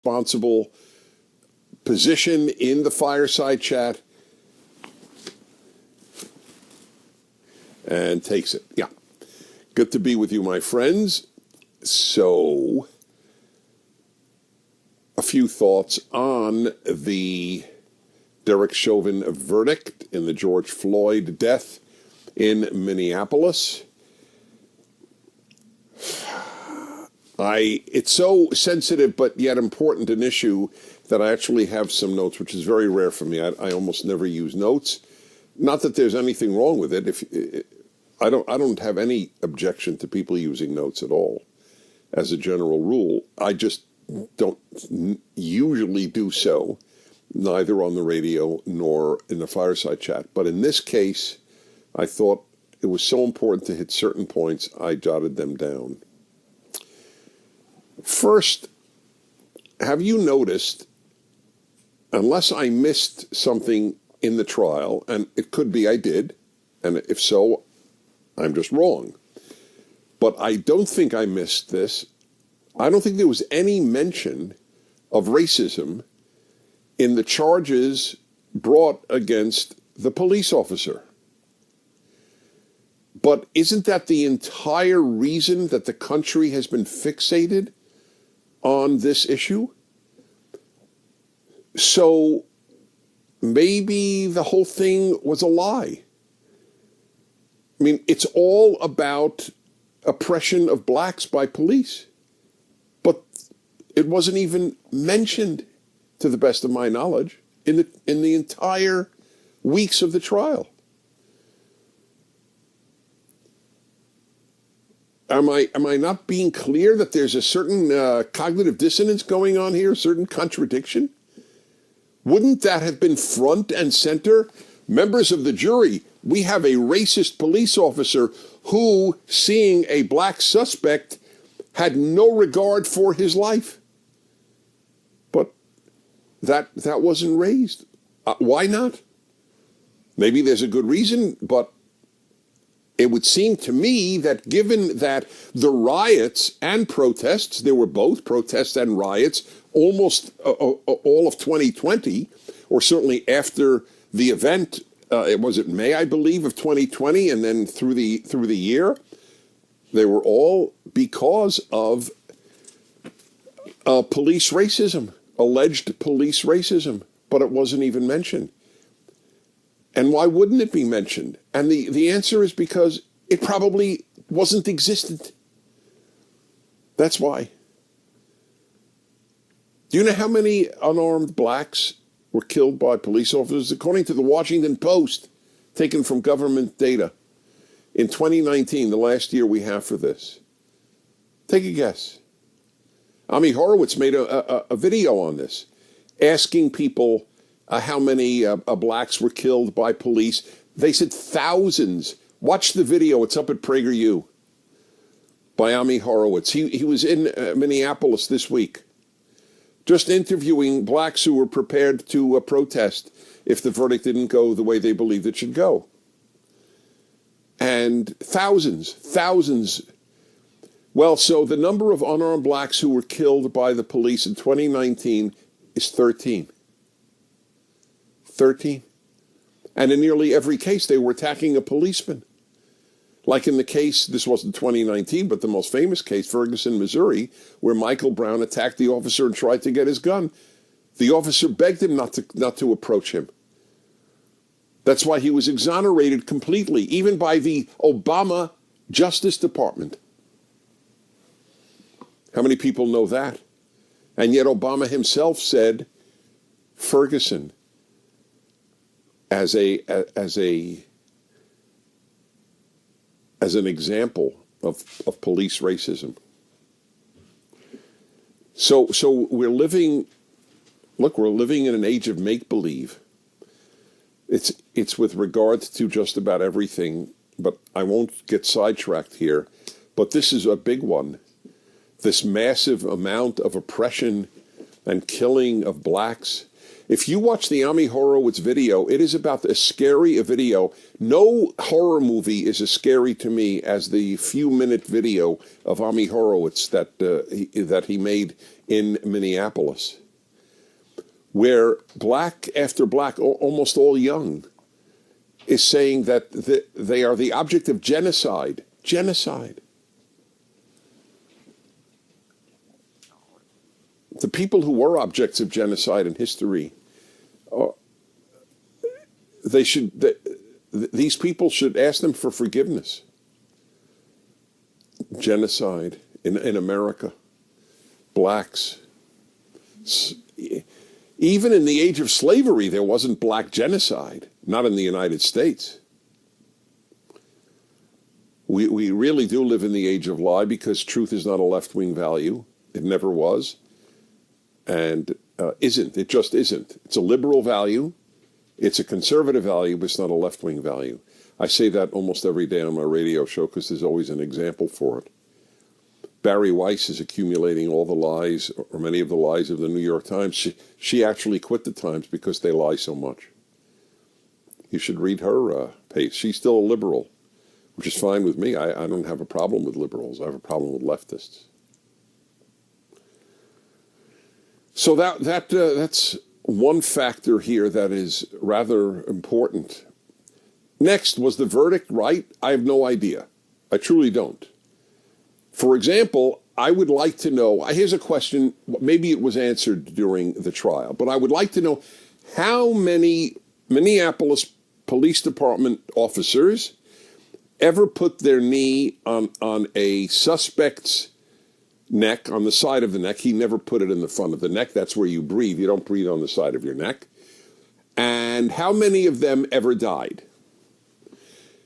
responsible position in the fireside chat and takes it. Yeah. Good to be with you, my friends. So, a few thoughts on the Derek Chauvin verdict in the George Floyd death in Minneapolis. It's so sensitive but yet important an issue that I actually have some notes, which is very rare for me. I almost never use notes. Not that there's anything wrong with it. I don't have any objection to people using notes at all, as a general rule. I just don't usually do so, neither on the radio nor in the fireside chat. But in this case, I thought it was so important to hit certain points, I jotted them down. First, have you noticed, unless I missed something in the trial, and it could be I did, and if so, I'm just wrong. But I don't think I missed this. I don't think there was any mention of racism in the charges brought against the police officer. But isn't that the entire reason that the country has been fixated on this issue? So maybe the whole thing was a lie. I mean, it's all about oppression of blacks by police. But it wasn't even mentioned, to the best of my knowledge, in the entire weeks of the trial. Am I not being clear that there's a certain cognitive dissonance going on here, a certain contradiction? Wouldn't that have been front and center? Members of the jury, we have a racist police officer who, seeing a black suspect, had no regard for his life. But that wasn't raised. Why not? Maybe there's a good reason, but it would seem to me that given that the riots and protests, there were both protests and riots, almost all of 2020, or certainly after the event, was it May, I believe, of 2020, and then through the year, they were all because of police racism, alleged police racism, but it wasn't even mentioned. And why wouldn't it be mentioned? And the answer is because it probably wasn't existent. That's why. Do you know how many unarmed blacks were killed by police officers? According to the Washington Post, taken from government data, in 2019, the last year we have for this. Take a guess. Ami Horowitz made a video on this, asking people how many blacks were killed by police. They said thousands. Watch the video. It's up at PragerU by Ami Horowitz. He was in Minneapolis this week, just interviewing blacks who were prepared to protest if the verdict didn't go the way they believed it should go. And thousands. Well, so the number of unarmed blacks who were killed by the police in 2019 is 13. 13. And in nearly every case, they were attacking a policeman. Like in the case, this wasn't 2019, but the most famous case, Ferguson, Missouri, where Michael Brown attacked the officer and tried to get his gun. The officer begged him not to approach him. That's why he was exonerated completely, even by the Obama Justice Department. How many people know that? And yet Obama himself said Ferguson as an example of police racism. So we're living in an age of make-believe. It's with regard to just about everything, but I won't get sidetracked here. But this is a big one. This massive amount of oppression and killing of blacks. If you watch the Ami Horowitz video, it is about as scary a video. No horror movie is as scary to me as the few-minute video of Ami Horowitz that he made in Minneapolis, where black after black, almost all young, is saying that they are the object of genocide. Genocide. The people who were objects of genocide in history, these people should ask them for forgiveness. Genocide in America. Blacks. Even in the age of slavery, there wasn't black genocide. Not in the United States. We really do live in the age of lie because truth is not a left-wing value. It never was. And isn't. It just isn't. It's a liberal value. It's a conservative value, but it's not a left-wing value. I say that almost every day on my radio show because there's always an example for it. Barry Weiss is accumulating all the lies, or many of the lies of the New York Times. She actually quit the Times because they lie so much. You should read her page. She's still a liberal, which is fine with me. I don't have a problem with liberals. I have a problem with leftists. So that's one factor here that is rather important. Next, was the verdict right? I have no idea. I truly don't. For example, I would like to know, here's a question, maybe it was answered during the trial, but I would like to know how many Minneapolis Police Department officers ever put their knee on a suspect's neck, on the side of the neck. He never put it in the front of the neck. That's where you breathe. You don't breathe on the side of your neck. And how many of them ever died?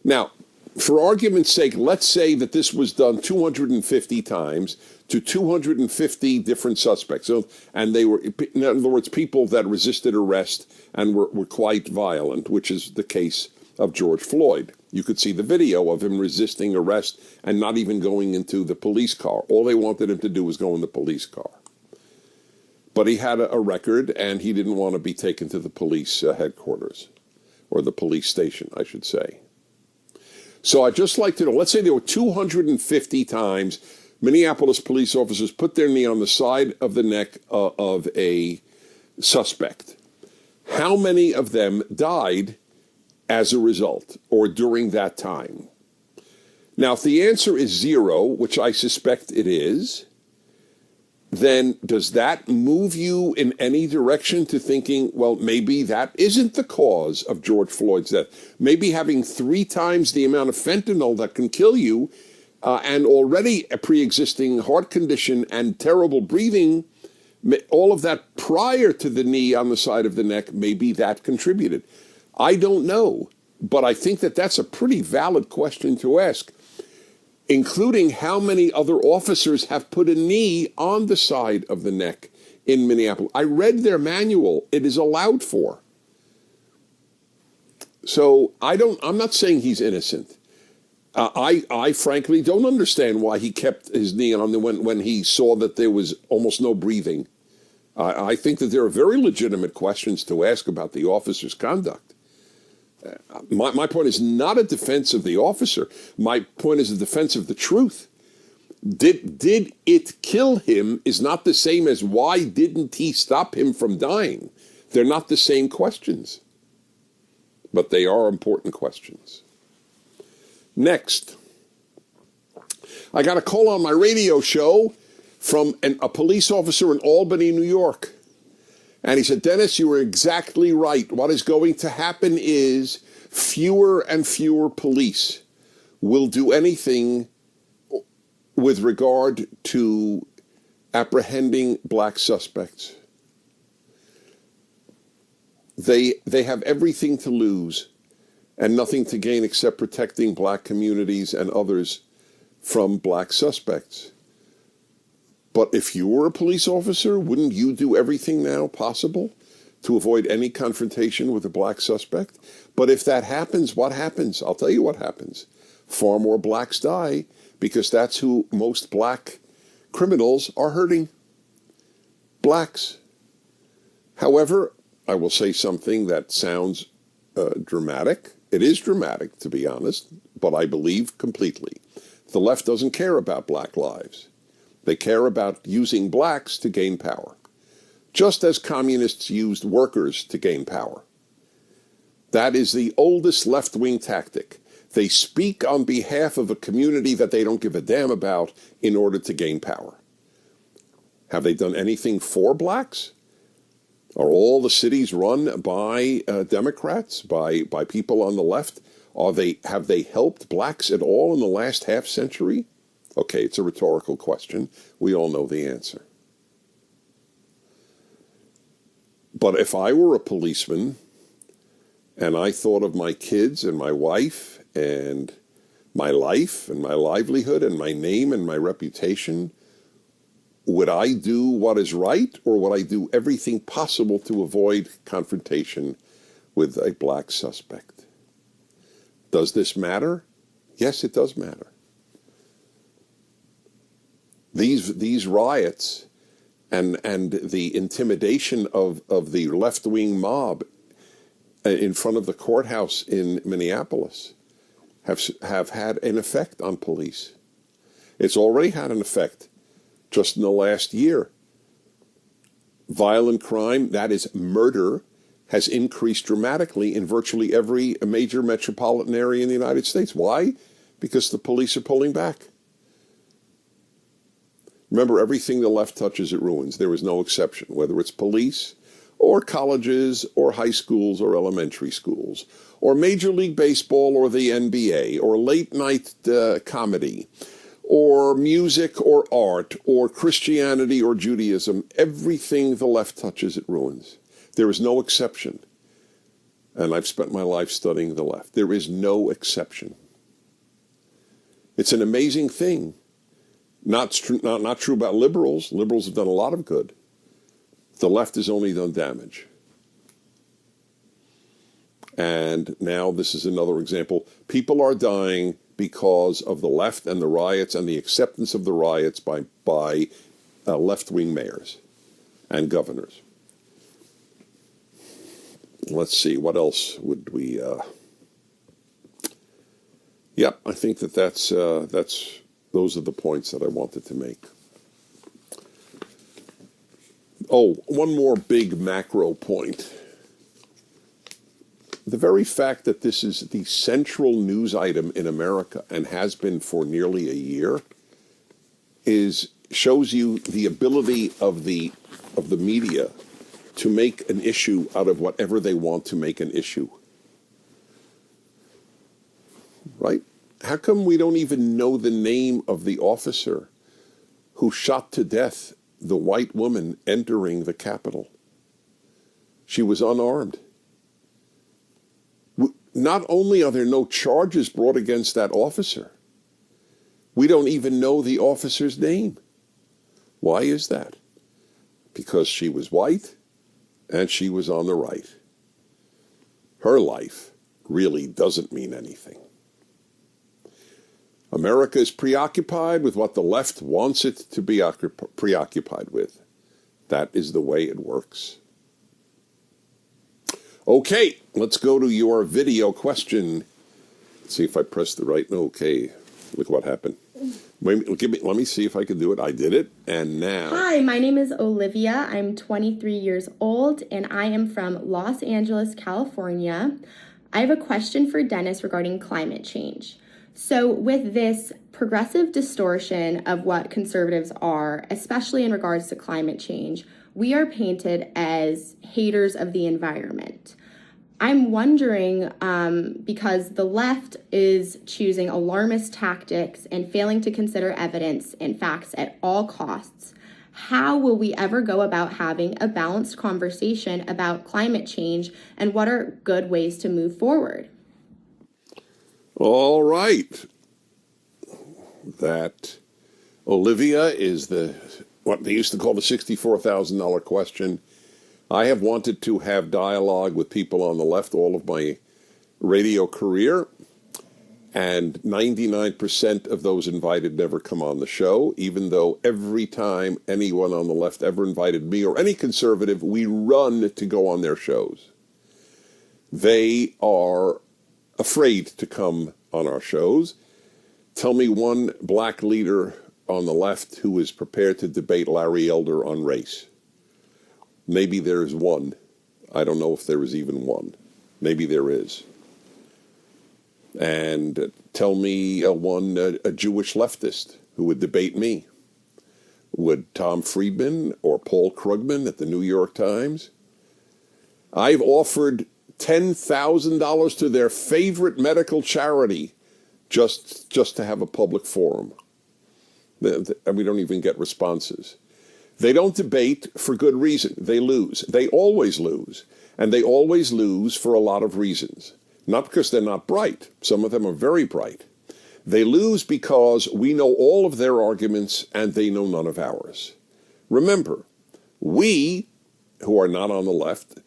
Now, for argument's sake, let's say that this was done 250 times to 250 different suspects. So, and they were, in other words, people that resisted arrest and were quite violent, which is the case of George Floyd. You could see the video of him resisting arrest and not even going into the police car. All they wanted him to do was go in the police car. But he had a record, and he didn't want to be taken to the police headquarters, or the police station, I should say. So I'd just like to know, let's say there were 250 times Minneapolis police officers put their knee on the side of the neck of a suspect. How many of them died as a result, or during that time? Now, if the answer is 0, which I suspect it is, then does that move you in any direction to thinking, well, maybe that isn't the cause of George Floyd's death? Maybe having 3 times the amount of fentanyl that can kill you, and already a pre-existing heart condition and terrible breathing, all of that prior to the knee on the side of the neck, maybe that contributed. I don't know, but I think that that's a pretty valid question to ask, including how many other officers have put a knee on the side of the neck in Minneapolis. I read their manual. It is allowed for. So I'm not saying he's innocent. I frankly don't understand why he kept his knee on when he saw that there was almost no breathing. I think that there are very legitimate questions to ask about the officer's conduct. My point is not a defense of the officer. My point is a defense of the truth. Did it kill him is not the same as why didn't he stop him from dying. They're not the same questions, but they are important questions. Next, I got a call on my radio show from a police officer in Albany, New York. And he said, Dennis, you were exactly right. What is going to happen is fewer and fewer police will do anything with regard to apprehending black suspects. They have everything to lose and nothing to gain except protecting black communities and others from black suspects. But if you were a police officer, wouldn't you do everything now possible to avoid any confrontation with a black suspect? But if that happens, what happens? I'll tell you what happens. Far more blacks die because that's who most black criminals are hurting. Blacks. However, I will say something that sounds dramatic. It is dramatic, to be honest, but I believe completely. The left doesn't care about black lives. They care about using blacks to gain power, just as communists used workers to gain power. That is the oldest left-wing tactic. They speak on behalf of a community that they don't give a damn about in order to gain power. Have they done anything for blacks? Are all the cities run by Democrats, by people on the left? Have they helped blacks at all in the last half century? Okay, it's a rhetorical question. We all know the answer. But if I were a policeman and I thought of my kids and my wife and my life and my livelihood and my name and my reputation, would I do what is right, or would I do everything possible to avoid confrontation with a black suspect? Does this matter? Yes, it does matter. These riots and the intimidation of the left-wing mob in front of the courthouse in Minneapolis have had an effect on police. It's already had an effect just in the last year. Violent crime, that is murder, has increased dramatically in virtually every major metropolitan area in the United States. Why? Because the police are pulling back. Remember, everything the left touches, it ruins. There is no exception, whether it's police or colleges or high schools or elementary schools or Major League Baseball or the NBA or late night comedy or music or art or Christianity or Judaism. Everything the left touches, it ruins. There is no exception. And I've spent my life studying the left. There is no exception. It's an amazing thing. Not true about liberals. Liberals have done a lot of good. The left has only done damage. And now this is another example. People are dying because of the left and the riots and the acceptance of the riots by left-wing mayors and governors. Let's see, what else would we... Yep, I think that's those are the points that I wanted to make. Oh, one more big macro point. The very fact that this is the central news item in America and has been for nearly a year shows you the ability of the media to make an issue out of whatever they want to make an issue. Right? How come we don't even know the name of the officer who shot to death the white woman entering the Capitol? She was unarmed. Not only are there no charges brought against that officer, we don't even know the officer's name. Why is that? Because she was white and she was on the right. Her life really doesn't mean anything. America is preoccupied with what the left wants it to be preoccupied with. That is the way it works. Okay, let's go to your video question. Let's see if I pressed the right. Okay, look what happened. Let me see if I can do it. I did it, and now. Hi, my name is Olivia. I'm 23 years old, and I am from Los Angeles, California. I have a question for Dennis regarding climate change. So with this progressive distortion of what conservatives are, especially in regards to climate change, we are painted as haters of the environment. I'm wondering, because the left is choosing alarmist tactics and failing to consider evidence and facts at all costs, how will we ever go about having a balanced conversation about climate change, and what are good ways to move forward? All right. That, Olivia, is what they used to call the $64,000 question. I have wanted to have dialogue with people on the left all of my radio career. And 99% of those invited never come on the show, even though every time anyone on the left ever invited me or any conservative, we run to go on their shows. They are afraid to come on our shows. Tell me one black leader on the left who is prepared to debate Larry Elder on race. Maybe there's one. I don't know if there is even one. Maybe there is. And tell me a Jewish leftist who would debate me. Would Tom Friedman or Paul Krugman at the New York Times? I've offered $10,000 to their favorite medical charity just to have a public forum. And we don't even get responses. They don't debate for good reason. They lose. They always lose. And they always lose for a lot of reasons. Not because they're not bright. Some of them are very bright. They lose because we know all of their arguments and they know none of ours. Remember, we, who are not on the left,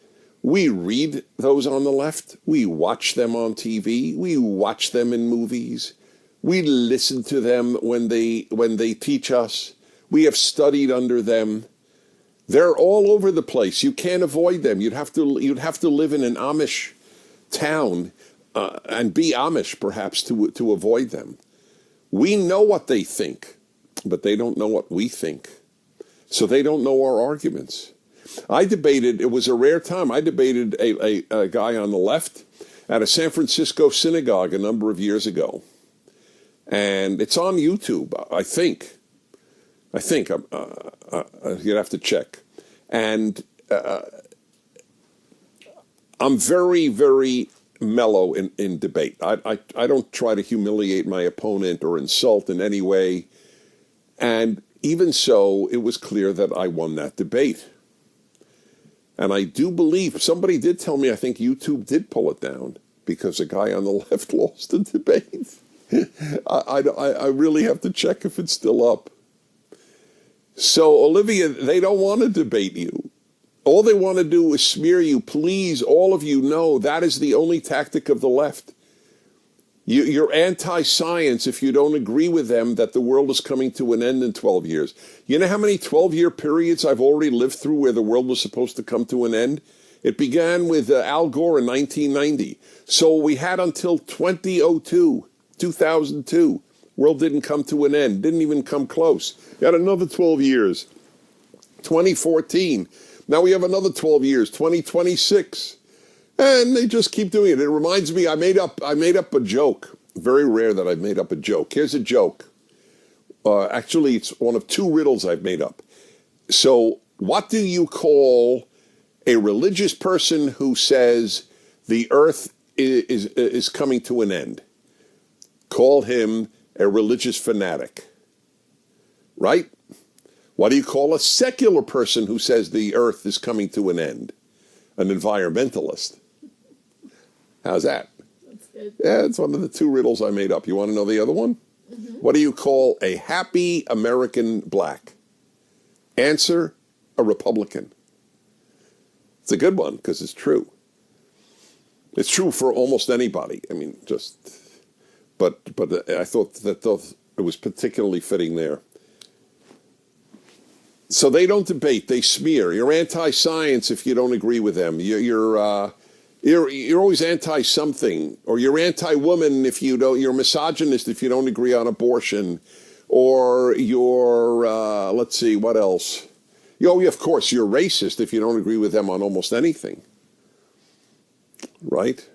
we read those on the left. We watch them on TV. We watch them in movies. We listen to them when they teach us. We have studied under them. They're all over the place. You can't avoid them. You'd have to live in an Amish town and be Amish perhaps to avoid them. We know what they think, but they don't know what we think. So they don't know our arguments. I debated, it was a rare time, I debated a guy on the left at a San Francisco synagogue a number of years ago. And it's on YouTube, I think. You'd have to check. And I'm very, very mellow in debate. I don't try to humiliate my opponent or insult in any way. And even so, it was clear that I won that debate. And I do believe, somebody did tell me, I think YouTube did pull it down because a guy on the left lost the debate. I really have to check if it's still up. So, Olivia, they don't want to debate you. All they want to do is smear you. Please, all of you know that is the only tactic of the left. You're anti-science if you don't agree with them that the world is coming to an end in 12 years. You know how many 12-year periods I've already lived through where the world was supposed to come to an end? It began with Al Gore in 1990. So we had until 2002. World didn't come to an end, didn't even come close. We had another 12 years. 2014. Now we have another 12 years, 2026. And they just keep doing it. It reminds me, I made up a joke. Very rare that I've made up a joke. Here's a joke. Actually, it's one of two riddles I've made up. So, what do you call a religious person who says the earth is coming to an end? Call him a religious fanatic. Right? What do you call a secular person who says the earth is coming to an end? An environmentalist. How's that? That's good. Yeah, it's one of the two riddles I made up. You want to know the other one? Mm-hmm. What do you call a happy American black? Answer, a Republican. It's a good one because it's true. It's true for almost anybody. I mean, but I thought that it was particularly fitting there. So they don't debate; they smear. You're anti-science if you don't agree with them. You're always anti-something, or you're anti-woman if you don't. You're misogynist if you don't agree on abortion, or you're let's see, what else? Of course, you're racist if you don't agree with them on almost anything. Right?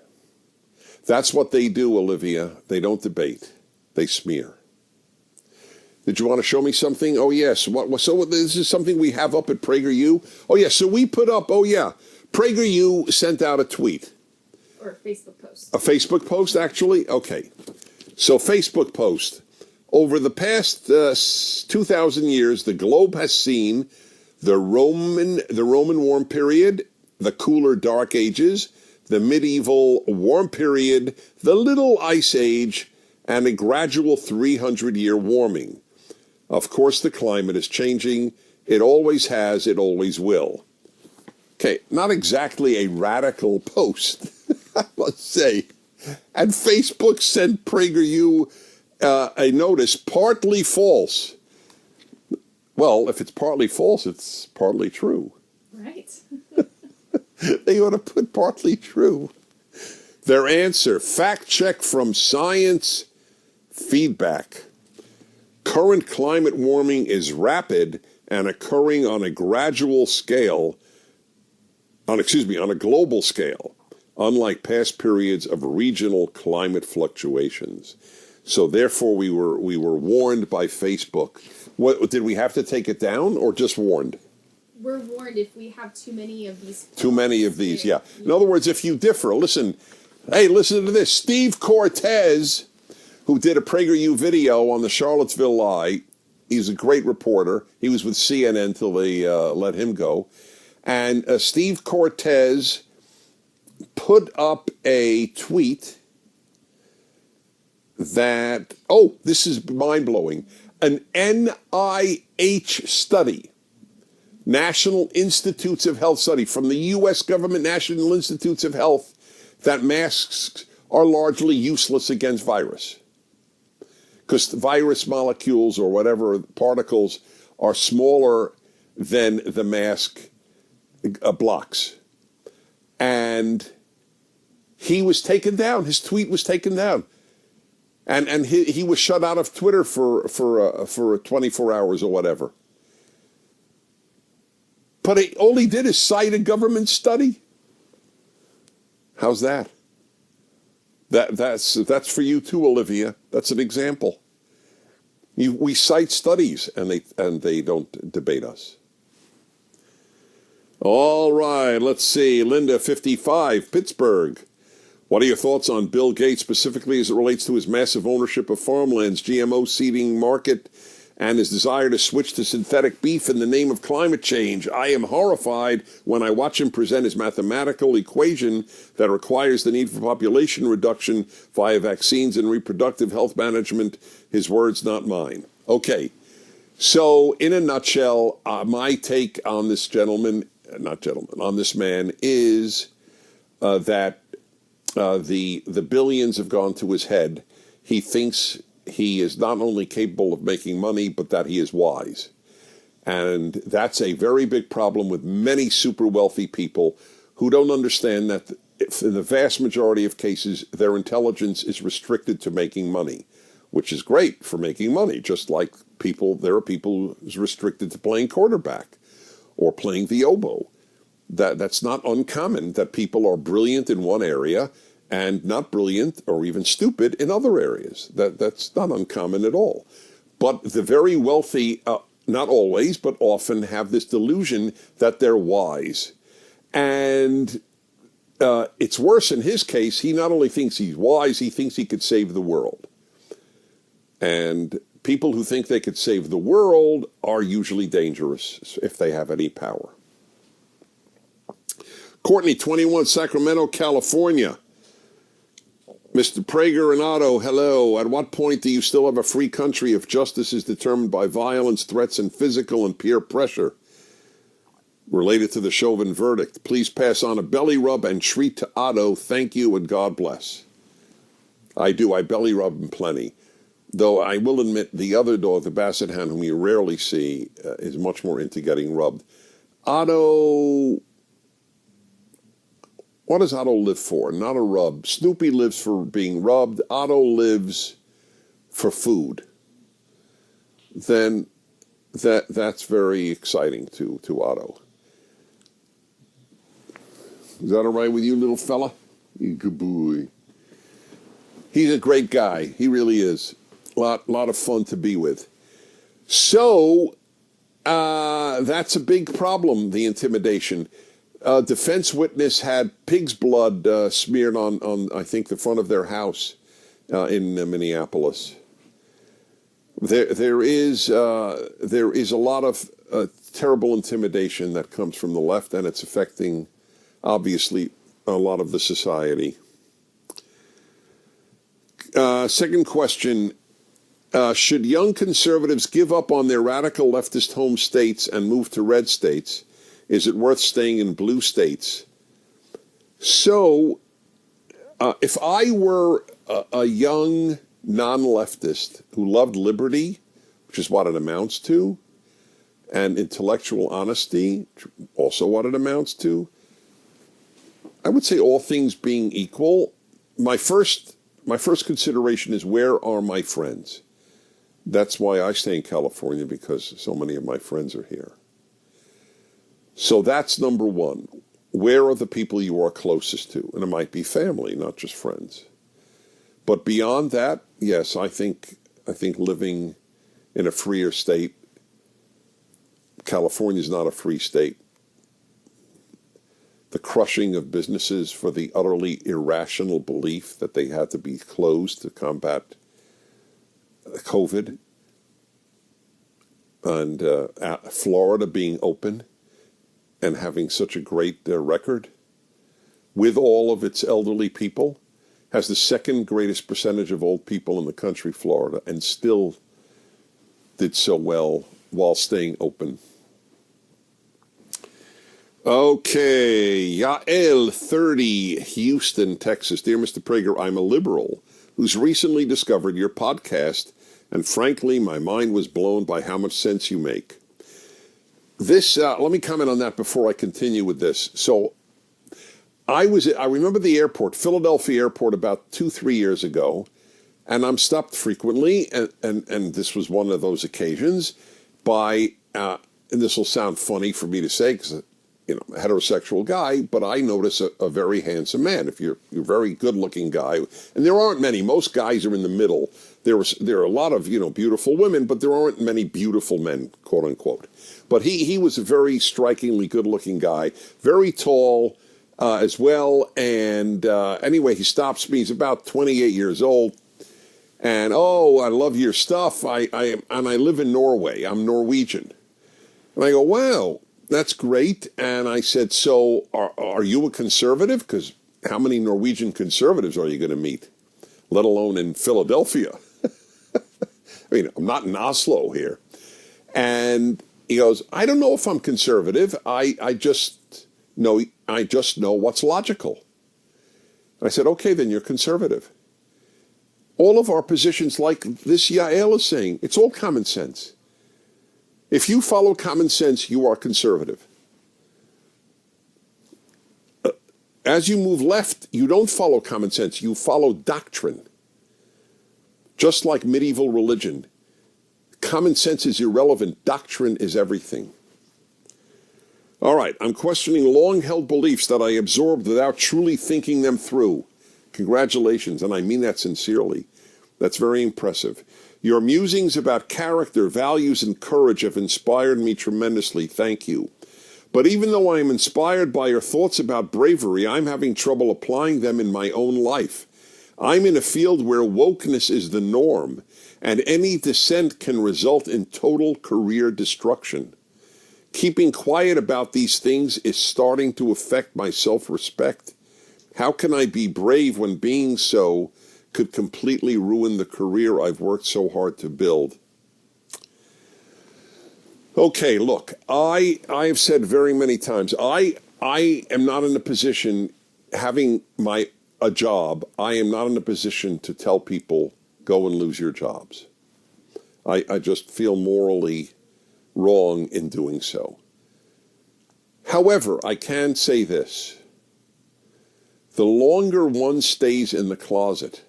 That's what they do, Olivia. They don't debate; they smear. Did you want to show me something? Oh, yes. So this is something we have up at PragerU. Oh, yeah. So we put up, PragerU sent out a tweet. Or a Facebook post. A Facebook post, actually? Okay. So Facebook post. Over the past 2,000 years, the globe has seen the Roman warm period, the cooler dark ages, the medieval warm period, the little ice age, and a gradual 300-year warming. Of course, the climate is changing. It always has. It always will. Okay, not exactly a radical post, I must say. And Facebook sent PragerU a notice, partly false. Well, if it's partly false, it's partly true. Right. They ought to put partly true. Their answer, fact check from science, feedback. Current climate warming is rapid and occurring on a gradual scale, on a global scale, unlike past periods of regional climate fluctuations. So therefore we were warned by Facebook. What did we have to take it down or just warned? We're warned if we have too many of these. Too many of these, yeah. In other words, if you differ, listen to this. Steve Cortez, who did a PragerU video on the Charlottesville lie, he's a great reporter. He was with CNN till they let him go. And Steve Cortez put up a tweet that, this is mind-blowing, an NIH study, National Institutes of Health study, from the U.S. government, National Institutes of Health, that masks are largely useless against virus. Because the virus molecules or whatever particles are smaller than the mask blocks. And he was taken down. His tweet was taken down. And he was shut out of Twitter for 24 hours or whatever. But all he did is cite a government study. How's that? That's for you too, Olivia. That's an example. We cite studies and they don't debate us. All right, let's see. Linda, 55, Pittsburgh. What are your thoughts on Bill Gates, specifically as it relates to his massive ownership of farmlands, GMO seeding market, and his desire to switch to synthetic beef in the name of climate change? I am horrified when I watch him present his mathematical equation that requires the need for population reduction via vaccines and reproductive health management. His words, not mine. Okay, so in a nutshell, my take on this on this man is that the billions have gone to his head. He thinks he is not only capable of making money, but that he is wise. And that's a very big problem with many super wealthy people who don't understand that in the vast majority of cases, their intelligence is restricted to making money, which is great for making money. Just like there are people who's restricted to playing quarterback or playing the oboe. That's not uncommon that people are brilliant in one area and not brilliant or even stupid in other areas. That's not uncommon at all. But the very wealthy, not always, but often have this delusion that they're wise. And it's worse in his case. He not only thinks he's wise, he thinks he could save the world. And people who think they could save the world are usually dangerous if they have any power. Courtney, 21, Sacramento, California. Mr. Prager and Otto, hello. At what point do you still have a free country if justice is determined by violence, threats, and physical and peer pressure? Related to the Chauvin verdict, please pass on a belly rub and treat to Otto. Thank you and God bless. I do. I belly rub him plenty. Though I will admit the other dog, the Basset Hound, whom you rarely see, is much more into getting rubbed. Otto... What does Otto live for? Not a rub. Snoopy lives for being rubbed. Otto lives for food. Then that's very exciting to Otto. Is that all right with you, little fella? Good boy. He's a great guy. He really is. Lot of fun to be with. So that's a big problem, the intimidation. Defense witness had pig's blood smeared on I think the front of their house in Minneapolis. There is a lot of terrible intimidation that comes from the left, and it's affecting obviously a lot of the society. Second question: should young conservatives give up on their radical leftist home states and move to red states? Is it worth staying in blue states? So, If I were a young non-leftist who loved liberty, which is what it amounts to, and intellectual honesty, also what it amounts to, I would say all things being equal, my first consideration is, where are my friends? That's why I stay in California, because so many of my friends are here. So that's number one. Where are the people you are closest to? And it might be family, not just friends. But beyond that, yes, I think living in a freer state. California is not a free state. The crushing of businesses for the utterly irrational belief that they had to be closed to combat COVID, and Florida being open and having such a great record with all of its elderly people, has the second greatest percentage of old people in the country, Florida, and still did so well while staying open. Okay, Yael, 30, Houston, Texas. Dear Mr. Prager, I'm a liberal who's recently discovered your podcast, and frankly, my mind was blown by how much sense you make. This, let me comment on that before I continue with this. So, I remember the airport, Philadelphia airport, about 2-3 years ago, and I'm stopped frequently, and this was one of those occasions, by, and this will sound funny for me to say, because a heterosexual guy, but I notice a very handsome man. If you're a very good-looking guy, and there aren't many. Most guys are in the middle. There are a lot of beautiful women, but there aren't many beautiful men, quote unquote. But he was a very strikingly good-looking guy, very tall as well. And anyway, he stops me. He's about 28 years old, and I love your stuff. I live in Norway. I'm Norwegian, and I go, wow. That's great. And I said, so are you a conservative? Because how many Norwegian conservatives are you going to meet, let alone in Philadelphia? I mean, I'm not in Oslo here. And he goes, I don't know if I'm conservative. I just know what's logical. And I said, okay, then you're conservative. All of our positions, like this Yael is saying, it's all common sense. If you follow common sense, you are conservative. As you move left, you don't follow common sense, you follow doctrine. Just like medieval religion, common sense is irrelevant, doctrine is everything. All right, I'm questioning long-held beliefs that I absorbed without truly thinking them through. Congratulations, and I mean that sincerely. That's very impressive. Your musings about character, values, and courage have inspired me tremendously. Thank you. But even though I am inspired by your thoughts about bravery, I'm having trouble applying them in my own life. I'm in a field where wokeness is the norm, and any dissent can result in total career destruction. Keeping quiet about these things is starting to affect my self-respect. How can I be brave when being so could completely ruin the career I've worked so hard to build? Okay, look, I have said very many times, I am not in a position, having a job, I am not in a position to tell people, go and lose your jobs. I just feel morally wrong in doing so. However, I can say this. The longer one stays in the closet,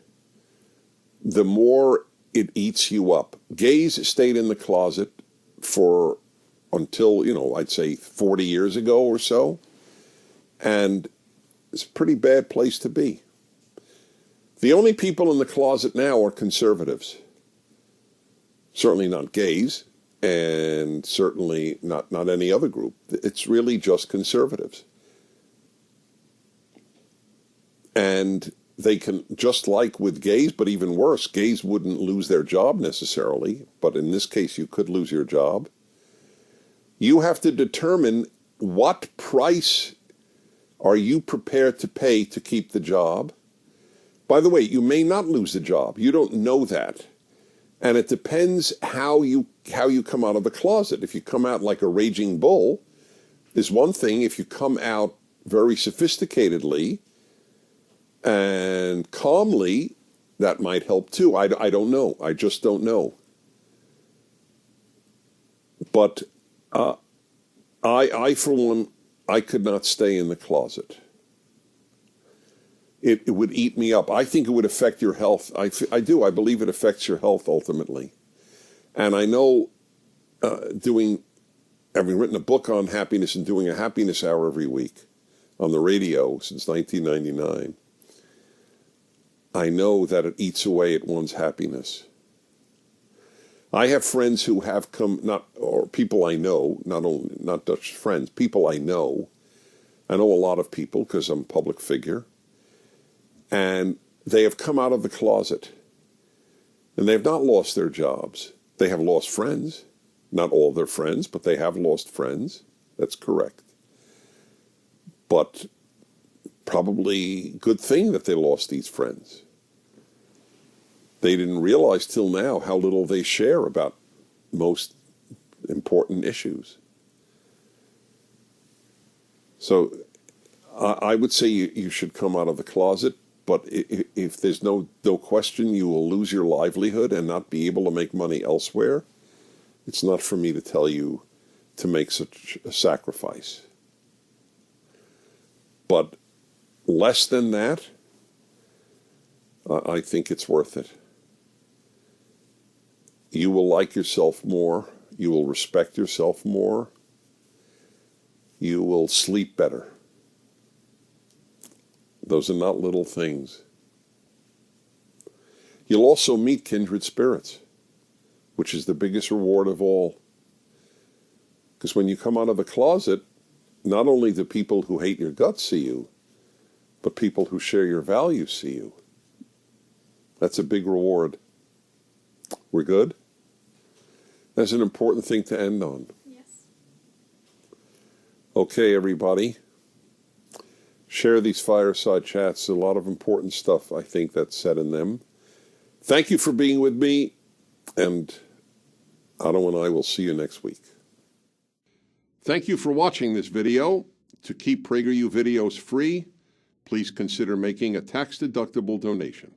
the more it eats you up. Gays stayed in the closet until, I'd say 40 years ago or so. And it's a pretty bad place to be. The only people in the closet now are conservatives. Certainly not gays, and certainly not any other group. It's really just conservatives. And they can, just like with gays, but even worse, gays wouldn't lose their job necessarily, but in this case you could lose your job. You have to determine what price are you prepared to pay to keep the job. By the way, you may not lose the job. You don't know that. And it depends how you come out of the closet. If you come out like a raging bull is one thing. If you come out very sophisticatedly, And calmly, that might help too. I don't know. I just don't know. But I, for one, I could not stay in the closet. It would eat me up. I think it would affect your health. I do. I believe it affects your health ultimately. And I know having written a book on happiness and doing a happiness hour every week on the radio since 1999, I know that it eats away at one's happiness. I have friends who have or people I know, not just friends, people I know. I know a lot of people because I'm a public figure. And they have come out of the closet. And they have not lost their jobs. They have lost friends. Not all their friends, but they have lost friends. That's correct. But probably good thing that they lost these friends. They didn't realize till now how little they share about most important issues. So I would say you should come out of the closet, but if there's no question you will lose your livelihood and not be able to make money elsewhere, it's not for me to tell you to make such a sacrifice. But less than that, I think it's worth it. You will like yourself more. You will respect yourself more. You will sleep better. Those are not little things. You'll also meet kindred spirits, which is the biggest reward of all. Because when you come out of the closet, not only do people who hate your guts see you, but people who share your values see you. That's a big reward. We're good? That's an important thing to end on. Yes. Okay, everybody. Share these fireside chats. A lot of important stuff, I think, that's said in them. Thank you for being with me, and Otto and I will see you next week. Thank you for watching this video. To keep PragerU videos free, please consider making a tax-deductible donation.